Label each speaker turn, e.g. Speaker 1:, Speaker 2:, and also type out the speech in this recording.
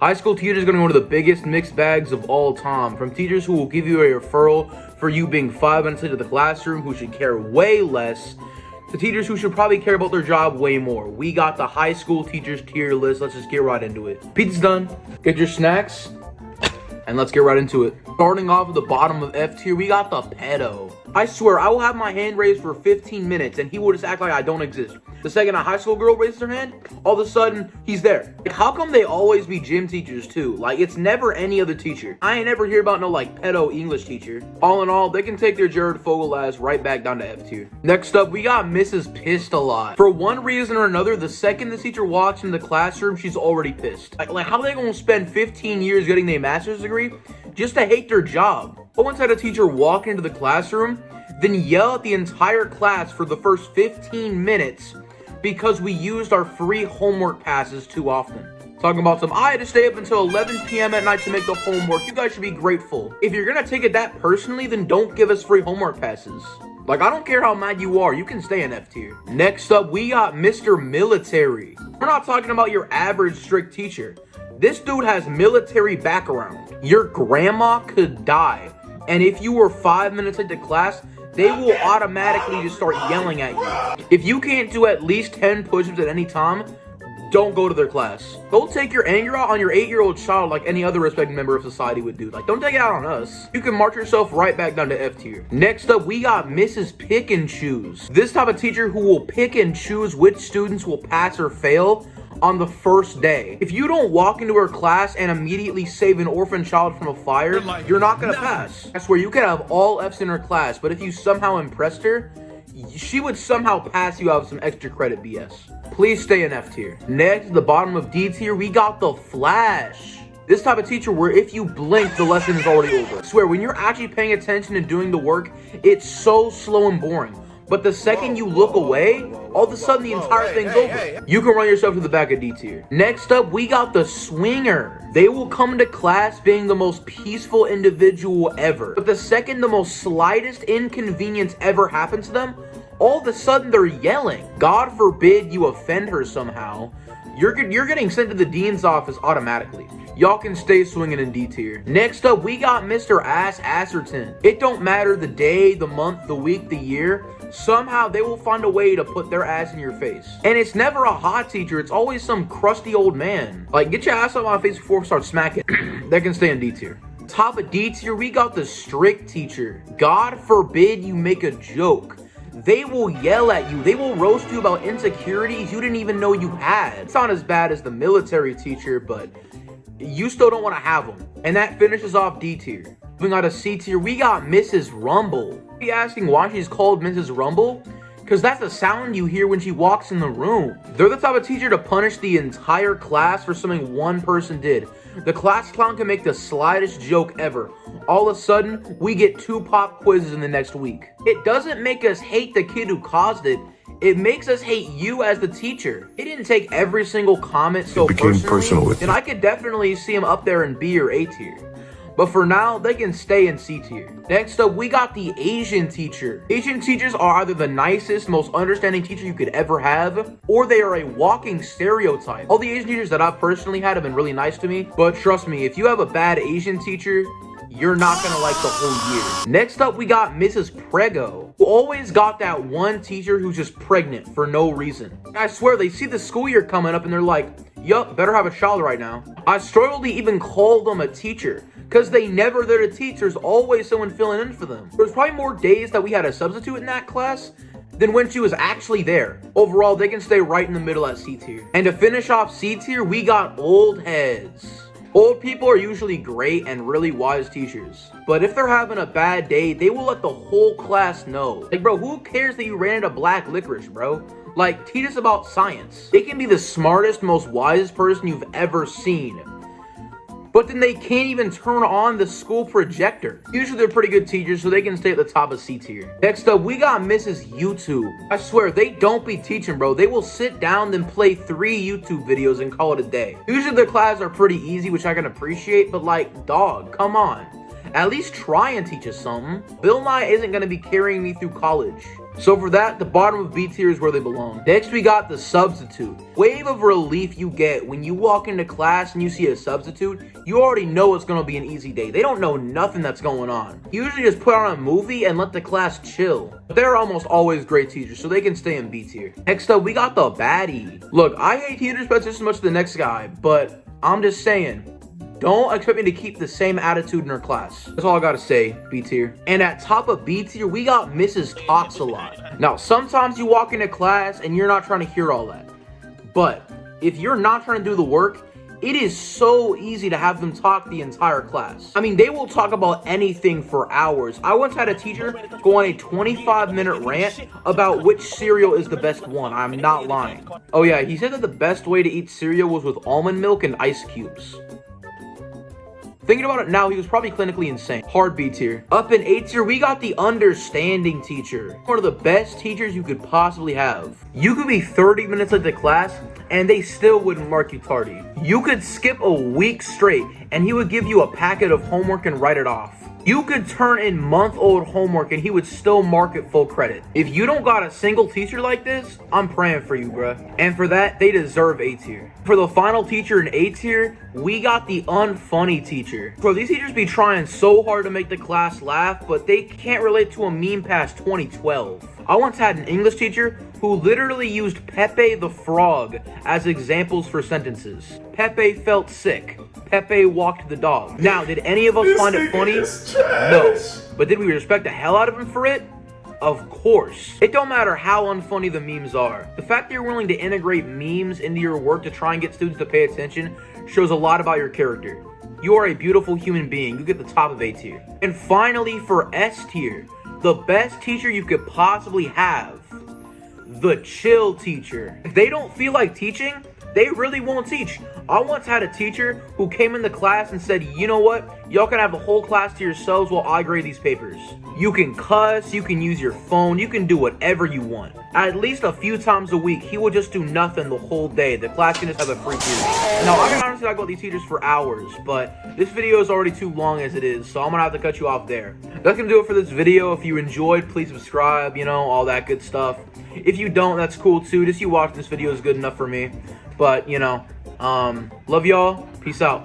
Speaker 1: High school teachers are going to go to the biggest mixed bags of all time. From teachers who will give you a referral for you being 5 minutes into the classroom, who should care way less, to teachers who should probably care about their job way more. We got the high school teachers tier list. Let's just get right into it. Pizza's done. Get your snacks. And let's get right into it. Starting off at the bottom of F tier, we got the pedo. I swear, I will have my hand raised for 15 minutes and he will just act like I don't exist. The second a high school girl raises her hand, all of a sudden, he's there. Like, how come they always be gym teachers too? Like, it's never any other teacher. I ain't never hear about no, like, pedo English teacher. All in all, they can take their Jared Fogle ass right back down to F tier. Next up, we got Mrs. Pissed a Lot. For one reason or another, the second this teacher walks into the classroom, she's already pissed. Like how are they gonna spend 15 years getting their master's degree just to hate their job? But once I had a teacher walk into the classroom, then yell at the entire class for the first 15 minutes because we used our free homework passes too often. Talking about I had to stay up until 11 p.m. at night to make the homework. You guys should be grateful. If you're gonna take it that personally, then don't give us free homework passes. Like, I don't care how mad you are, you can stay in F tier. Next up, we got Mr. Military. We're not talking about your average strict teacher. This dude has military background. Your grandma could die. And if you were 5 minutes late to class, they will automatically just start yelling at you. If you can't do at least 10 push-ups at any time, don't go to their class. Don't take your anger out on your 8-year-old child like any other respected member of society would do. Like, don't take it out on us. You can march yourself right back down to F tier. Next up, we got Mrs. Pick and Choose. This type of teacher who will pick and choose which students will pass or fail on the first day. If you don't walk into her class and immediately save an orphan child from a fire, you're not gonna pass. I swear, you could have all F's in her class, but if you somehow impressed her, she would somehow pass you out with some extra credit BS. Please stay in F tier. Next, at the bottom of D tier, we got the Flash. This type of teacher where if you blink, the lesson is already over. I swear, when you're actually paying attention and doing the work, it's so slow and boring. But the second you look away, all of a sudden the entire thing's over. You can run yourself to the back of D tier. Next up, we got the Swinger. They will come to class being the most peaceful individual ever. But the second the most slightest inconvenience ever happens to them, all of a sudden they're yelling. God forbid you offend her somehow. You're getting sent to the dean's office automatically. Y'all can stay swinging in D tier. Next up, we got Mr. Asserton. It don't matter the day, the month, the week, the year. Somehow they will find a way to put their ass in your face. And it's never a hot teacher. It's always some crusty old man. Like, get your ass up my face before I start smacking. They can stay in D tier. Top of D tier, we got the strict teacher. God forbid you make a joke. They will yell at you. They will roast you about insecurities you didn't even know you had. It's not as bad as the military teacher, but you still don't want to have them. And that finishes off D tier. Moving on to C tier, we got Mrs. Rumble. Be asking why she's called Mrs. Rumble? Because that's the sound you hear when she walks in the room. They're the type of teacher to punish the entire class for something one person did. The class clown can make the slightest joke ever. All of a sudden, we get 2 pop quizzes in the next week. It doesn't make us hate the kid who caused it. It makes us hate you as the teacher. He didn't take every single comment so personally, and I could definitely see him up there in B or A tier. But for now, they can stay in C tier. Next up, we got the Asian teacher. Asian teachers are either the nicest, most understanding teacher you could ever have, or they are a walking stereotype. All the Asian teachers that I've personally had have been really nice to me, but trust me, if you have a bad Asian teacher, you're not gonna like the whole year. Next up, we got Mrs. Prego, who always got that one teacher who's just pregnant for no reason. I swear, they see the school year coming up and they're like, yup, better have a child right now. I struggle to even call them a teacher, because they never there to teach. There's always someone filling in for them. There's probably more days that we had a substitute in that class than when she was actually there. Overall, they can stay right in the middle at C tier. And to finish off C tier, we got old heads. Old people are usually great and really wise teachers. But if they're having a bad day, they will let the whole class know. Like, bro, who cares that you ran into black licorice, bro? Like, teach us about science. They can be the smartest, most wisest person you've ever seen, but then they can't even turn on the school projector. Usually they're pretty good teachers, so they can stay at the top of C tier. Next up, we got Mrs. YouTube. I swear, they don't be teaching, bro. They will sit down, then play 3 YouTube videos and call it a day. Usually their classes are pretty easy, which I can appreciate, but like, dog, come on. At least try and teach us something. Bill Nye isn't gonna be carrying me through college. So for that, the bottom of B tier is where they belong. Next, we got the substitute. Wave of relief you get when you walk into class and you see a substitute, you already know it's gonna be an easy day. They don't know nothing that's going on. You usually just put on a movie and let the class chill. But they're almost always great teachers, so they can stay in B tier. Next up, we got the baddie. Look, I hate teachers just as much as the next guy, but I'm just saying, don't expect me to keep the same attitude in her class. That's all I gotta say, B tier. And at top of B tier, we got Mrs. Talks a Lot. Now, sometimes you walk into class and you're not trying to hear all that. But if you're not trying to do the work, it is so easy to have them talk the entire class. I mean, they will talk about anything for hours. I once had a teacher go on a 25-minute rant about which cereal is the best one. I'm not lying. Oh yeah, he said that the best way to eat cereal was with almond milk and ice cubes. Thinking about it now, he was probably clinically insane. Hard B tier. Up in A tier, we got the understanding teacher. One of the best teachers you could possibly have. You could be 30 minutes late to class, and they still wouldn't mark you tardy. You could skip a week straight, and he would give you a packet of homework and write it off. You could turn in month-old homework and he would still mark it full credit. If you don't got a single teacher like this, I'm praying for you, bruh. And for that, they deserve A tier. For the final teacher in A tier, we got the unfunny teacher. Bro, these teachers be trying so hard to make the class laugh, but they can't relate to a meme past 2012. I once had an English teacher who literally used Pepe the Frog as examples for sentences. Pepe felt sick. Pepe walked the dog. Now, did any of us find it funny? No. But did we respect the hell out of him for it? Of course. It don't matter how unfunny the memes are. The fact that you're willing to integrate memes into your work to try and get students to pay attention shows a lot about your character. You are a beautiful human being. You get the top of A tier. And finally, for S tier, the best teacher you could possibly have. The chill teacher. If they don't feel like teaching, they really won't teach. I once had a teacher who came in the class and said, you know what? Y'all can have the whole class to yourselves while I grade these papers. You can cuss, you can use your phone, you can do whatever you want. At least a few times a week, he will just do nothing the whole day. The class can just have a free period. Now, I can honestly talk about these teachers for hours, but this video is already too long as it is, so I'm gonna have to cut you off there. That's gonna do it for this video. If you enjoyed, please subscribe, you know, all that good stuff. If you don't, that's cool too. Just you watching this video is good enough for me. But, you know, love y'all. Peace out.